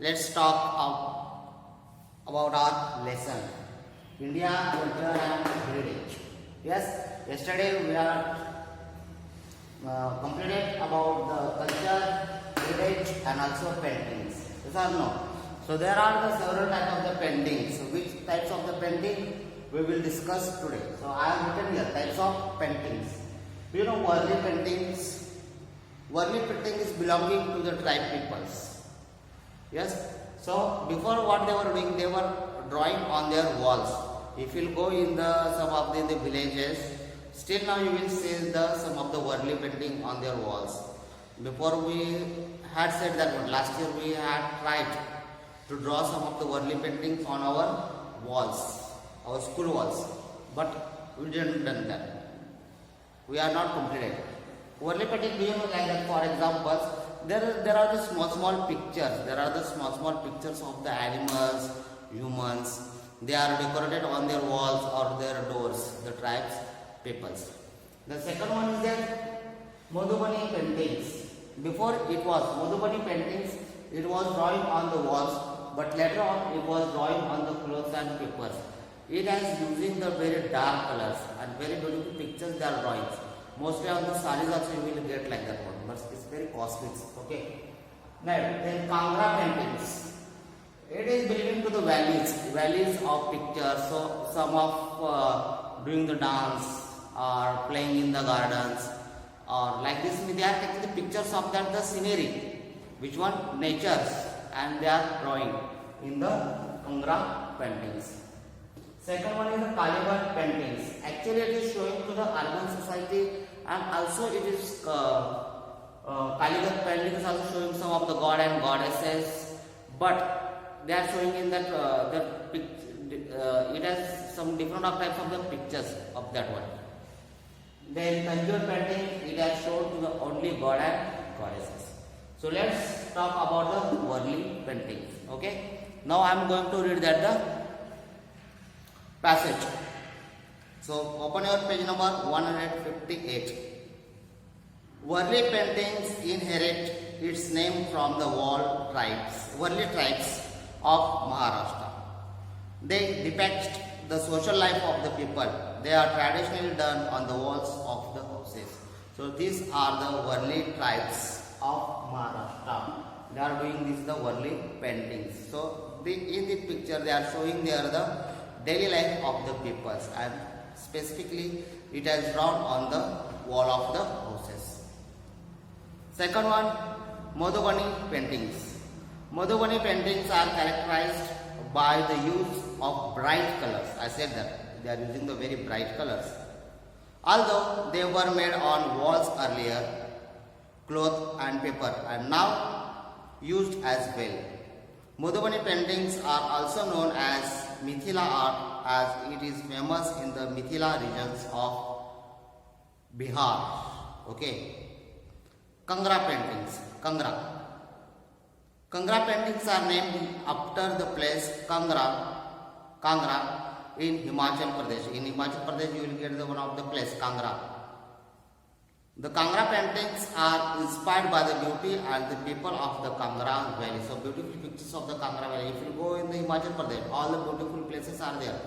Let's talk about our lesson, India culture and heritage. Yes, yesterday we are completed about the culture, heritage and also paintings. Yes or no? So there are the several types of the paintings. So which types of the painting we will discuss today. So I have written here types of paintings. You know Warli paintings. Warli painting is belonging to the tribe peoples. Yes. So before what they were doing, they were drawing on their walls. If you go in the some of the villages, still now you will see some of the Warli painting on their walls. Before we had said that last year we had tried to draw some of the Warli paintings on our walls, our school walls, but we didn't done that. We are not completed. Warli painting being like that. For example, there are the small pictures. There are the small pictures of the animals, humans. They are decorated on their walls or their doors. The tribes, peoples. The second one is that Madhubani paintings. Before it was Madhubani paintings. It was drawing on the walls, but later on it was drawing on the clothes and papers. It is using the very dark colors and very beautiful pictures they are drawing. Mostly on the sarees also you will get like that one, but it's very costly. Okay. Now then Kangra paintings. It is belonging to the valleys of pictures. So some of doing the dance or playing in the gardens or like this. They are taking the pictures of that the scenery. Which one? Natures, and they are drawing in the Kangra paintings. Second one is the Kalighat paintings. Actually, it is showing to the urban society, and also it is Kalighat paintings also showing some of the god and goddesses, but they are showing in that it has some different types of the pictures of that one. Then Tanjore painting, it has shown to the only god and goddesses. So let's talk about the Warli paintings. Okay. Now I am going to read that the passage. So open your page number 158. Warli paintings inherit its name from the Warli tribes of Maharashtra. They depict the social life of the people. They are traditionally done on the walls of the houses. So these are the Warli tribes of Maharashtra. They are doing this the Warli paintings. So in the picture they are showing there the daily life of the peoples, and specifically it is drawn on the wall of the houses. Second one, Madhubani paintings. Madhubani paintings are characterized by the use of bright colors. I said that they are using the very bright colors. Although they were made on walls earlier, cloth and paper, and now used as well. Madhubani paintings are also known as Mithila art, as it is famous in the Mithila regions of Bihar. Okay. Kangra paintings. Kangra paintings are named after the place Kangra in Himachal Pradesh. In Himachal Pradesh you will get the one of the place Kangra. The Kangra paintings are inspired by the beauty and the people of the Kangra valley. So beautiful pictures of the Kangra valley. If you go in the Himachal Pradesh, all the beautiful places are there.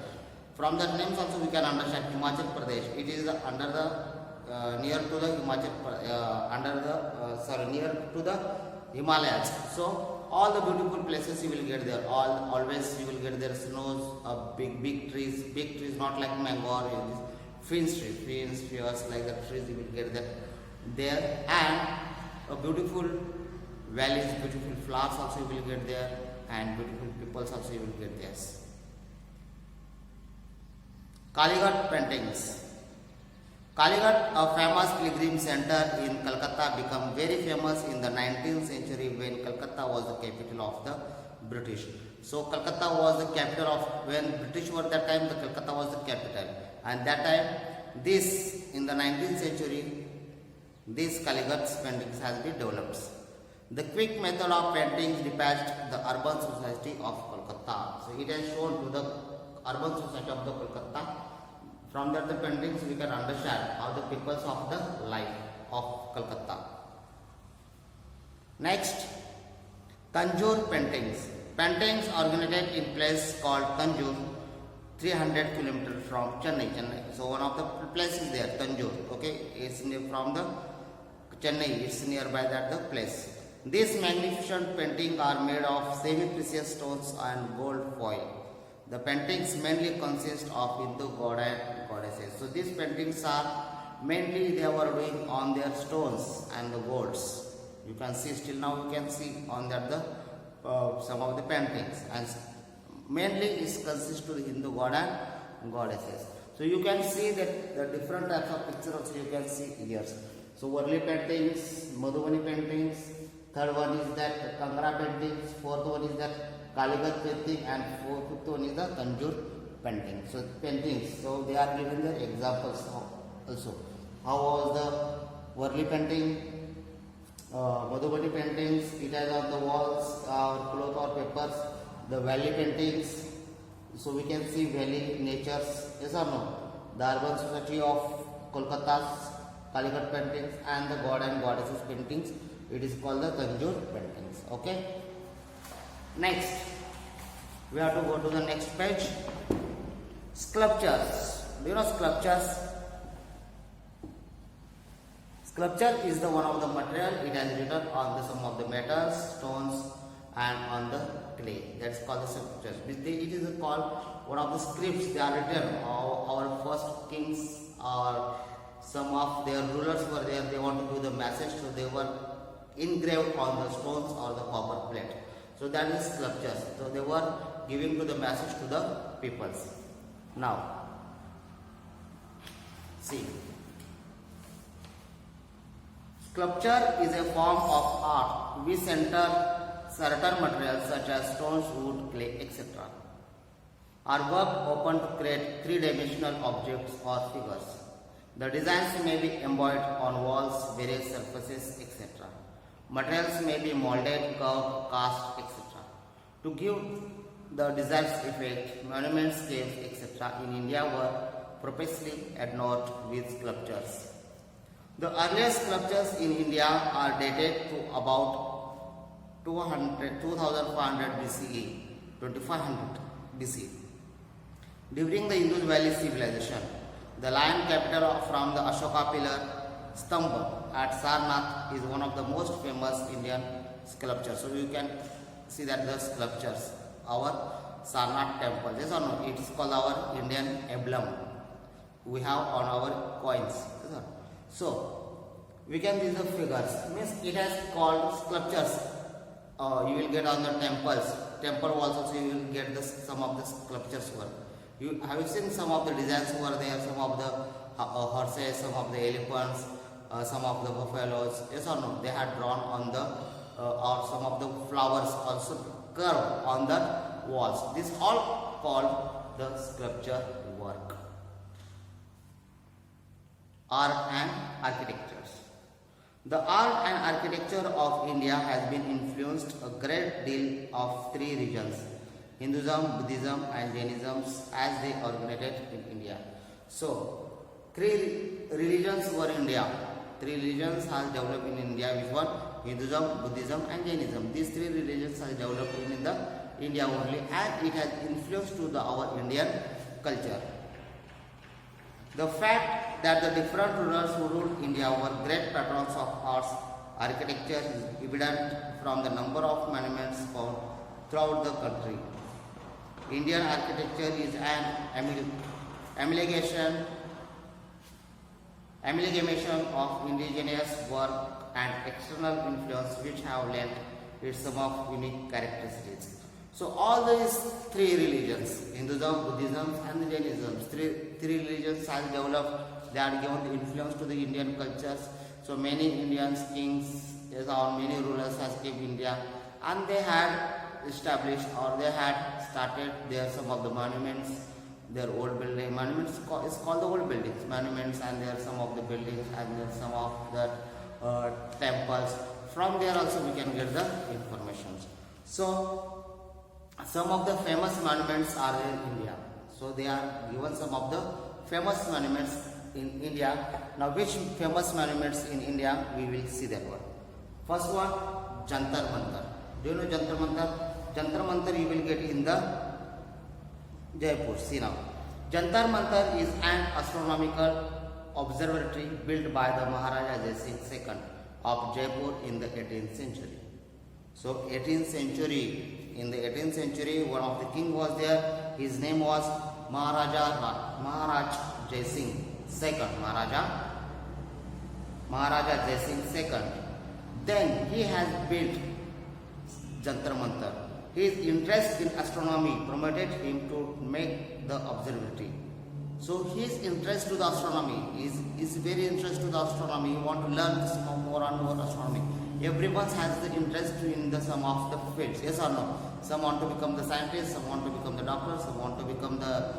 From the names also we can understand Himachal Pradesh. It is under the near to the near to the Himalayas. So all the beautiful places you will get there. Always you will get there snows, big trees, not like mango or fins like the trees you will get there, and a beautiful valleys, beautiful flowers also you will get there, and beautiful peoples also you will get there. Kalighat paintings. Kalighat, a famous pilgrim center in Calcutta, became very famous in the 19th century when Calcutta was the capital of the British. So Calcutta was the capital of, when British were that time, the Calcutta was the capital, and that time in the 19th century these Kalighat paintings has been developed. The quick method of paintings depicts the urban society of Kolkata. So it has shown to the urban society of the Kolkata. From that the paintings we can understand how the peoples of the life of Kolkata. Next, Tanjore paintings. Paintings originated in place called Tanjore, 300 kilometers from Chennai. So one of the places there, Tanjore. Okay, it's from the Chennai. It's nearby that the place. These magnificent paintings are made of semi-precious stones and gold foil. The paintings mainly consist of Hindu god and goddesses. So these paintings are mainly they were doing on their stones and the golds. You can see still now you can see on that the some of the paintings, and mainly it consists to the Hindu god and goddesses. So you can see that the different types of pictures also you can see here. So Worli paintings, Madhubani paintings, third one is that Kangra paintings, fourth one is that Kaligat painting, and fifth one is the Tanjore painting. So paintings, so they are given their examples also. How was the Worli painting? Madhubani paintings, it has on the walls or cloth or papers. The valley paintings, so we can see valley natures, yes or no? The urban society of Kolkata's Kaligat paintings, and the god and goddesses paintings, it is called the Tanjore paintings. Okay. Next, we have to go to the next page. Sculptures. Do you know sculptures? Sculpture is the one of the material. It has written on the some of the metals, stones, and on the clay. That's called the sculptures. It is called one of the scripts. They are written. Our first kings or some of their rulers were there. They want to give the message, so they were engraved on the stones or the copper plate. So that is sculptures. So they were giving to the message to the peoples. Now, see. Sculpture is a form of art which center certain materials such as stones, wood, clay, etc. Our work open to create three-dimensional objects or figures. The designs may be embodied on walls, various surfaces, etc. Materials may be molded, curved, cast, etc. To give the desired effect, monuments, caves, etc. in India were purposely adorned with sculptures. The earliest sculptures in India are dated to about 2500 BCE, 2500 BC. During the Indus Valley civilization, the lion capital from the Ashoka pillar Stambha at Sarnath is one of the most famous Indian sculptures. So you can see that the sculptures, our Sarnath temple, yes or no? It is called our Indian emblem we have on our coins. Yes, so we can use the figures. Means it has called sculptures. You will get on the temples, temple walls also you will get some of the sculptures were. You have seen some of the designs were there, some of the horses, some of the elephants, some of the buffaloes. Yes or no? They had drawn on the or some of the flowers also curved on the walls. This all called the sculpture work. Art and architectures. The art and architecture of India has been influenced a great deal of three regions, Hinduism, Buddhism and Jainism, as they originated in India. So, three religions were in India. Three religions have developed in India, which one? Hinduism, Buddhism and Jainism. These three religions have developed in the India only, and it has influenced to our Indian culture. The fact that the different rulers who ruled India were great patrons of arts, architecture is evident from the number of monuments found throughout the country. Indian architecture is an amalgamation of indigenous work and external influence which have lent it some of unique characteristics. So all these three religions, Hinduism, Buddhism and Jainism, three religions have developed, they are given the influence to the Indian cultures. So many Indian kings or many rulers has came India, and they had established or they had started there some of the monuments, their old building. Monuments is called the old buildings, monuments, and there are some of the buildings and there are some of the temples. From there also we can get the information. So some of the famous monuments are in India. So they are given some of the famous monuments in India. Now which famous monuments in India we will see that one. First one, Jantar Mantar. Do you know Jantar Mantar? Jantar Mantar you will get in the Jaipur. See now. Jantar Mantar is an astronomical observatory built by the Maharaja Jai Singh II of Jaipur in the 18th century. So 18th century, in the 18th century, one of the king was there. His name was Maharaj Jai Singh II. Maharaja Jai Singh II. Then he has built Jantar Mantar. His interest in astronomy prompted him to make the observatory. So his interest to the astronomy is very interested to the astronomy. He want to learn more and more astronomy. Everyone has the interest in the some of the fields. Yes or no? Some want to become the scientist, some want to become the doctor, some want to become the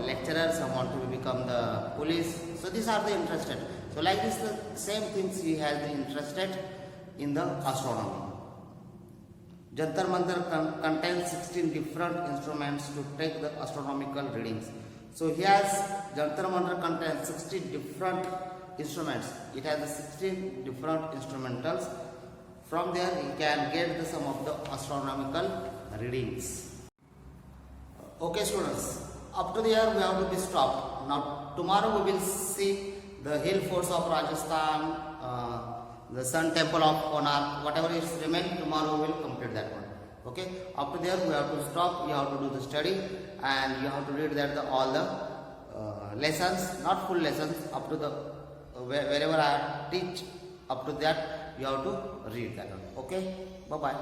lecturer, some want to become the police. So these are the interested. So like this, the same things he has been interested in the astronomy. Jantar Mantar contains 16 different instruments to take the astronomical readings. So he has Jantar Mantar contains 16 different instruments. It has 16 different instrumentals. From there he can get the some of the astronomical readings. Okay students, up to there we have to be stopped. Now tomorrow we will see the hill forts of Rajasthan, the sun temple of Konark, whatever is remain, tomorrow we will complete that one. Okay, up to there we have to stop, you have to do the study and you have to read that all the lessons, not full lessons, up to the wherever I teach, up to that you have to read that one. Okay, bye bye.